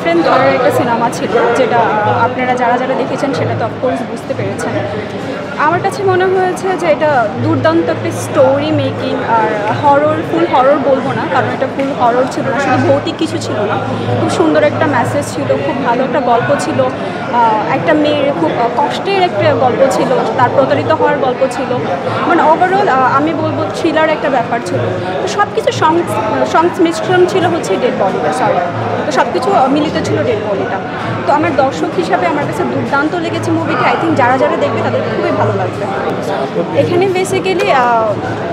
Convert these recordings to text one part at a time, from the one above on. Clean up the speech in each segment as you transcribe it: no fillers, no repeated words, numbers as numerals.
Different ধরনের একটা cinema ছিল, যেটা আপনারা যারা যারা দেখেছেন সেটা তো অফকোর্স বুঝতে পেরেছেন। আমার কাছে মনে হয়েছে যে এটা দুর্দান্ত একটা স্টোরি মেকিং, আর ফুল হরর বলবো না, কারণ এটা ফুল হরর ছিল না, শুধু ভৌতিক কিছু ছিল না, খুব সুন্দর একটা মেসেজ ছিল, খুব ভালো একটা গল্প ছিল, একটা মেয়ের খুব কষ্টের একটা গল্প ছিল, তার প্রতারিত হওয়ার গল্প ছিল, মানে ওভারঅল আমি বলবো থ্রিলার একটা ব্যাপার ছিল। তো সব কিছু সংমিশ্রণ ছিল হচ্ছে ডেড বডিটা, সরি, তো সব কিছু মিলিত ছিল ডেড বডিটা। তো আমার দর্শক হিসাবে আমার কাছে দুর্দান্ত লেগেছে মুভিটা। আই থিঙ্ক যারা যারা দেখবে তাদের খুবই ভালো লাগবে। এখানে বেসিক্যালি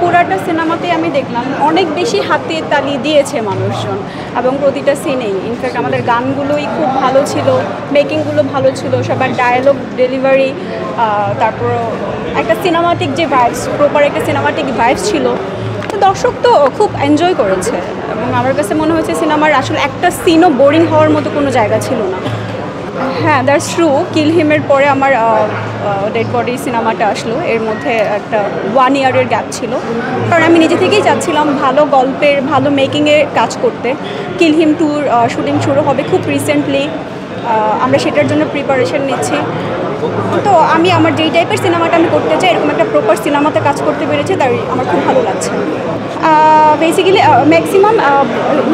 পুরাটা সিনেমাতে আমি দেখলাম অনেক বেশি হাতে তালি দিয়েছে মানুষজন, এবং প্রতিটা সিনেই ইনফ্যাক্ট আমাদের গানগুলোই খুব ভালো ছিল, মেকিংগুলো ভালো ছিল, সবার ডায়ালগ ডেলিভারি, তারপর একটা সিনেমাটিক যে ভাইবস, প্রপার একটা সিনেমাটিক ভাইবস ছিল। তো দর্শক তো খুব এনজয় করেছে, এবং আমার কাছে মনে হয়েছে সিনেমার আসলে একটা সিনও বোরিং হওয়ার মতো কোনো জায়গা ছিল না। হ্যাঁ, দ্যাটস ট্রু। কিল হিমের পরে আমার ডেড বডি সিনেমাটা আসলো, এর মধ্যে একটা 1 ইয়ারের গ্যাপ ছিল, কারণ আমি নিজে থেকেই চাচ্ছিলাম ভালো গল্পের ভালো মেকিংয়ের কাজ করতে। কিল হিম 2 শুটিং শুরু হবে খুব রিসেন্টলি, আমরা সেটার জন্য প্রিপারেশন নিচ্ছি। তো আমি আমার যেই টাইপের সিনেমাটা আমি করতে চাই, এরকম একটা সিনেমাতে কাজ করতে পেরেছি, তাই আমার খুব ভালো লাগছে। বেসিক্যালি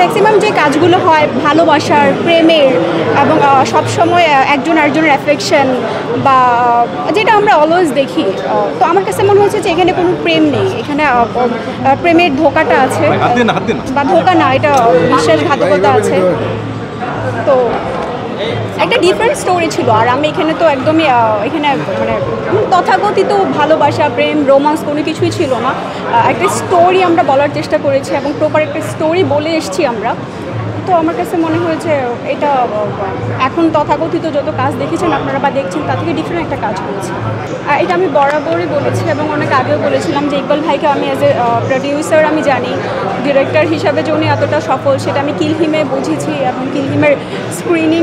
ম্যাক্সিমাম যে কাজগুলো হয় ভালোবাসার, প্রেমের, এবং সবসময় একজন আরেকজনের অ্যাফেকশন, বা যেটা আমরা অলওয়েজ দেখি, তো আমার কাছে মনে হচ্ছে যে এখানে কোনো প্রেম নেই, এখানে প্রেমের ধোঁকাটা আছে, বা ধোঁকা না, এটা বিশ্বাসঘাতকতা আছে। তো একটা ডিফারেন্ট স্টোরি ছিল, আর আমি এখানে তো একদমই এখানে মানে তথাকথিত ভালোবাসা, প্রেম, রোমান্স কোনো কিছুই ছিল না। একটা স্টোরি আমরা বলার চেষ্টা করেছি, এবং প্রপার একটা স্টোরি বলে এসেছি আমরা। তো আমার কাছে মনে হয়েছে এটা এখন তথাকথিত যত কাজ দেখেছেন আপনারা বা দেখছেন, তার থেকে ডিফারেন্ট একটা কাজ করেছে। এটা আমি বরাবরই বলেছি, এবং অনেক আগেও বলেছিলাম যে ইকবাল ভাইকে আমি অ্যাজ এ প্রডিউসার আমি জানি, ডিরেক্টর হিসাবে যে উনি এতটা সফল সেটা আমি কিল হিমে বুঝেছি, এবং কিল হিমের স্ক্রিনিং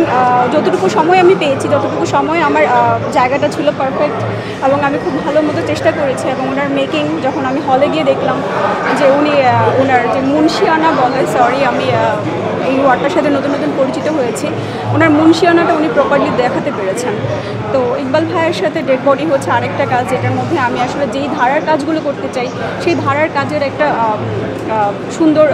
যতটুকু সময় আমি পেয়েছি, যতটুকু সময় আমার জায়গাটা ছিল পারফেক্ট, এবং আমি খুব ভালো মতো চেষ্টা করেছি। এবং ওনার মেকিং যখন আমি হলে গিয়ে দেখলাম যে উনি ওনার যে মুন্সিয়ানা বলে, সরি আমি এই ওয়ার্ডটার সাথে নতুন নতুন পরিচিত হয়েছি, ওনার মুন্সিয়ানাটা উনি প্রপারলি দেখাতে পেরেছেন। তো ইকবাল ভাইয়ের সাথে ডেড বডি হচ্ছে আরেকটা কাজ, যেটার মধ্যে আমি আসলে যেই ধারার কাজগুলো করতে চাই সেই ধারার কাজের একটা সুন্দর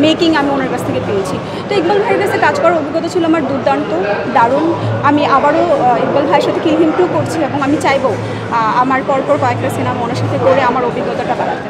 মেকিং আমি ওনার কাছ থেকে পেয়েছি। তো ইকবাল ভাইয়ের কাছে কাজ করার অভিজ্ঞতা ছিল আমার দুর্দান্ত, দারুণ। আমি আবারও ইকবাল ভাইয়ের সাথে কিল হিম 2 করছি, এবং আমি চাইবো আমার পরপর কয়েকটা সিনেমা ওনার সাথে করে আমার অভিজ্ঞতাটা বাড়াতে।